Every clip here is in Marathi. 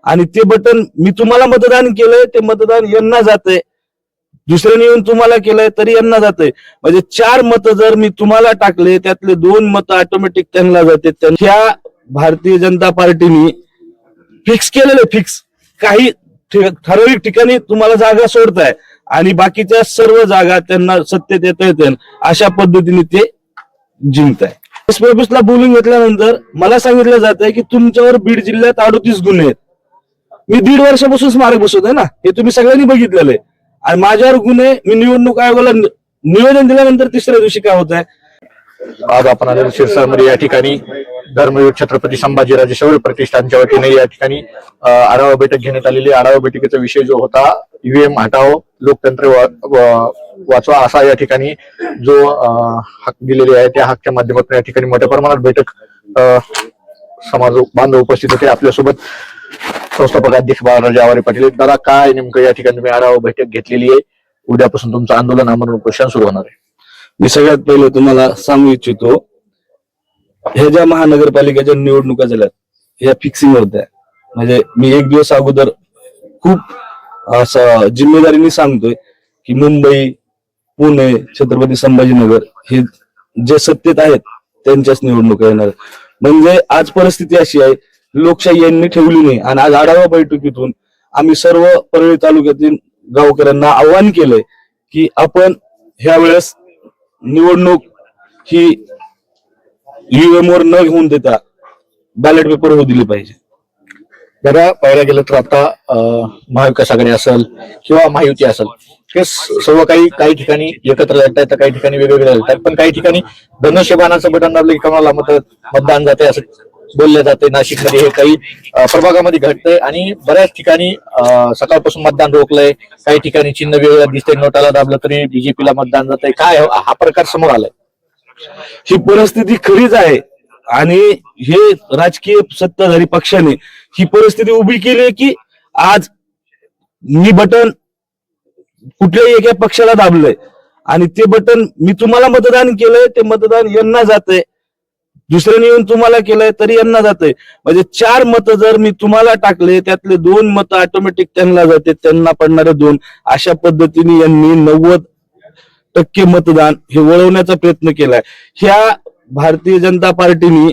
आणि ते बटन मी तुम्हाला मतदान केलंय ते मतदान यांना जातंय, दुसऱ्याने येऊन तुम्हाला केलंय तरी यांना जातंय. म्हणजे 4 मत जर मी तुम्हाला टाकले त्यातले 2 मत ऑटोमॅटिक त्यांना जाते. त्या भारतीय जनता पार्टीने फिक्स केलेलं फिक्स काही ठराविक ठिकाणी तुम्हाला जागा सोडताय आणि बाकीच्या सर्व जागा त्यांना सत्तेत येता येते अशा पद्धतीने ते जिंकताय. एसपी ऑफिसला बोलून घेतल्यानंतर मला सांगितलं जात आहे की तुमच्यावर बीड जिल्ह्यात 38 गुन्हे आहेत. मी 1.5 वर्षापासून स्मारक बसवतोय ना, हे तुम्ही सगळ्यांनी बघितलेलं आहे. आणि माझ्यावर गुन्हे मी निवडणूक आयोगाला निवेदन दिल्यानंतर तिसऱ्या दिवशी काय होत आहे. आज आपण आलेलो शिरसाळमध्ये या ठिकाणी धर्मवीर छत्रपती संभाजीराजे शौर्य प्रतिष्ठानच्या वतीने या ठिकाणी आढावा बैठक घेण्यात आलेली. आढावा बैठकीचा विषय जो होता ईव्हीएम हटाओ लोकतंत्र वाचवा असा या ठिकाणी जो हक दिलेले आहे त्या हकच्या माध्यमातून या ठिकाणी मोठ्या प्रमाणात बैठक समाज बांधव उपस्थित होते. आपल्यासोबत संस्थापक अध्यक्ष बाळाराजे आवारे पाटील. दादा, काय नेमकं या ठिकाणी तुम्ही आढावा बैठक घेतलेली आहे, उद्यापासून तुमचं आंदोलन आमरण उपोषण सुरू होणार आहे? मी सगळ्यात पहिले तुम्हाला सांगू इच्छितो, ह्या ज्या महानगरपालिकेच्या निवडणुका झाल्यात ह्या फिक्सिंग होत्या. म्हणजे मी 1 दिवस अगोदर खूप असं जिम्मेदारीने सांगतोय की मुंबई, पुणे, छत्रपती संभाजीनगर हे जे सत्तेत आहेत त्यांच्याच निवडणुका येणार. म्हणजे आज परिस्थिती अशी आहे, लोकशाही यांनी ठेवली नाही. आणि आज आढावा बैठकीतून आम्ही सर्व परळी तालुक्यातील गावकऱ्यांना आवाहन केलंय की आपण ह्या वेळेस निवडणूक ही ईव्हीएम वर न घेऊन देता बॅलेट पेपर होऊ दिली पाहिजे. जरा पाहायला गेलं तर आता महाविकास आघाडी असेल किंवा महायुती असेल हे सर्व काही ठिकाणी एकत्र लढतायत तर काही ठिकाणी वेगवेगळे लढतायत. पण काही ठिकाणी धनुष्यबाणाचं बटन दाबलं की कोणाला मतदान जाते असं बोलले जाते. नाशिकमध्ये हे काही प्रभागामध्ये घडतंय आणि बऱ्याच ठिकाणी सकाळपासून मतदान रोखलंय. काही ठिकाणी चिन्ह वेगळं दिसतंय, नोटाला दाबलं तरी बीजेपीला मतदान जातंय. काय हा प्रकार समोर आलाय? ही परिस्थिती खरीच आहे आणि हे राजकीय सत्ताधारी पक्षाने ही परिस्थिती उभी केली आहे की आज मी बटन कुठल्याही एका पक्षाला दाबलंय आणि ते बटन मी तुम्हाला मतदान केलंय ते मतदान यांना जातंय, दुसऱ्याने येऊन तुम्हाला केलंय तरी यांना जातंय. म्हणजे 4 मत जर मी तुम्हाला टाकले त्यातले 2 मत ऑटोमॅटिक त्यांना जाते, त्यांना पडणारे 2. अशा पद्धतीने यांनी 90% मतदान हे वळवण्याचा प्रयत्न केलाय. ह्या भारतीय जनता पार्टीने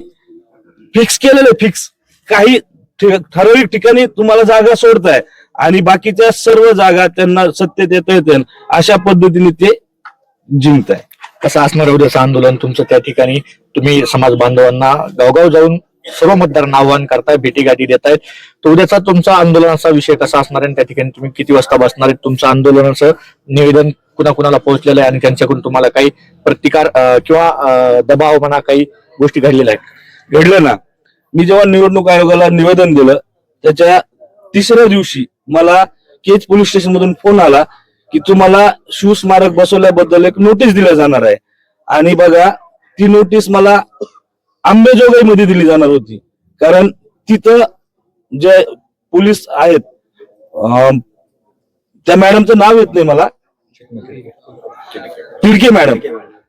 फिक्स केलेलं फिक्स काही ठराविक ठिकाणी तुम्हाला जागा सोडताय आणि बाकीच्या सर्व जागा त्यांना सत्तेत येता येते अशा पद्धतीने ते जिंकताय. कसं असणार उद्याचं आंदोलन तुमचं? त्या ठिकाणी तुम्ही समाज बांधवांना गावगाव जाऊन सर्व मतदारांना आव्हान करताय, भेटीगाठी देतायत. तर उद्याचा तुमचा आंदोलनाचा विषय कसा असणार आहे? त्या ठिकाणी तुम्ही किती वाजता बसणार आहे? तुमचं आंदोलनाचं निवेदन कुणाकुणाला पोहोचलेलं आहे आणि त्यांच्याकडून तुम्हाला काही प्रतिकार किंवा दबाव म्हणा काही गोष्टी घडलेल्या आहेत? घडलं ना. मी जेव्हा निवडणूक आयोगाला निवेदन दिलं त्याच्या 3ऱ्या दिवशी मला केज पोलीस स्टेशन मधून फोन आला की तुम्हाला शिवस्मारक बसवल्याबद्दल एक नोटीस दिल्या जाणार आहे. आणि बघा, ती नोटीस मला अंबेजोगाई मध्ये दिली जाणार होती, कारण तिथं जे पोलीस आहेत त्या मॅडमचं नाव येत नाही मला, तिडके मॅडम,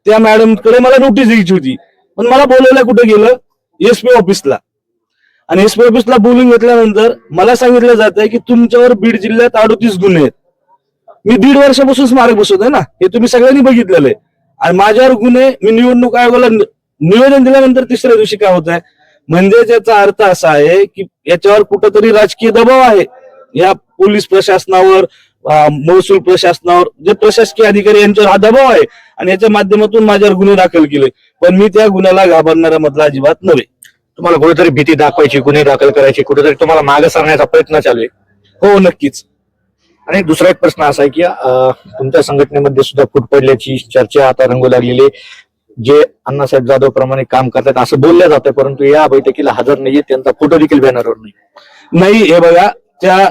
त्या मॅडमकडे मला नोटीस द्यायची होती. पण मला बोलवल्या कुठे गेलं? एसपी ऑफिसला. आणि एसपी ऑफिसला बोलून घेतल्यानंतर मला सांगितलं जात आहे की तुमच्यावर बीड जिल्ह्यात 38 गुन्हे आहेत. मी 1.5 वर्षापासून स्मारक बसवतोय ना, हे तुम्ही सगळ्यांनी बघितलेलं आहे. आणि माझ्यावर गुन्हे मी निवडणूक आयोगाला निवेदन दिल्यानंतर तिसऱ्या दिवशी काय होत आहे. म्हणजे त्याचा अर्थ असा आहे की याच्यावर कुठंतरी राजकीय दबाव आहे या पोलीस प्रशासनावर, महसूल प्रशासनावर, जे प्रशासकीय अधिकारी यांच्यावर हा दबाव आहे आणि याच्या माध्यमातून माझ्यावर गुन्हे दाखल केले. पण मी त्या गुन्ह्याला घाबरणारा मधला अजिबात नव्हे. तुम्हाला कुठेतरी भीती दाखवायची, गुन्हे दाखल करायची, कुठेतरी तुम्हाला मागे सरण्याचा प्रयत्न चालू आहे? हो, नक्कीच. आणि दुसरा एक प्रश्न असा आहे की तुमच्या संघटनेमध्ये सुद्धा फूट पडल्याची चर्चा आता रंगू लागलेली. जे अण्णासाहेब जाधव प्रमाणे काम करतात असं बोललं जातं, परंतु या बैठकीला हजर नाहीये, त्यांचा फोटो देखील बॅनरवर नाही. हे बघा, त्या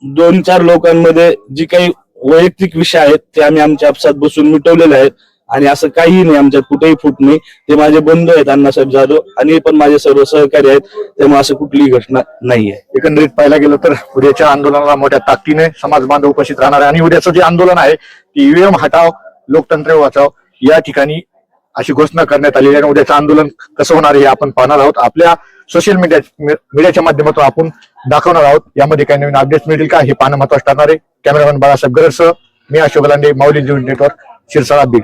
2-4 लोकांमध्ये जी काही वैयक्तिक विषय आहेत ते आम्ही आमच्या आपसात बसून मिटवलेले आहेत आणि असं काहीही नाही, आमच्यात कुठेही फूट नाही. ते माझे बंधू आहेत अण्णासाहेब जाधव आणि पण माझे सर्व सहकारी आहेत, त्यामुळे असं कुठलीही घटना नाहीये. एकंदरीत पाहायला गेलं तर उद्याच्या आंदोलनाला मोठ्या ताकदीने समाज बांधव उपस्थित राहणार आहे. आणि उद्याचं जे आंदोलन आहे ते ईव्हीएम हटाव लोकतंत्र वाचव या ठिकाणी अशी घोषणा करण्यात आलेली आहे. उद्याचं आंदोलन कसं होणार हे आपण पाहणार आहोत. आपल्या सोशल मीडियाच्या माध्यमातून आपण दाखवणार आहोत. यामध्ये काही नवीन अपडेट्स मिळतील का हे पाहणं महत्वाचं ठरणार आहे. कॅमेरामॅन बाळासाहेब गरडसह मी अशोक लांडे, माऊली न्यूज नेटवर्क, शिरसाळा, बीड.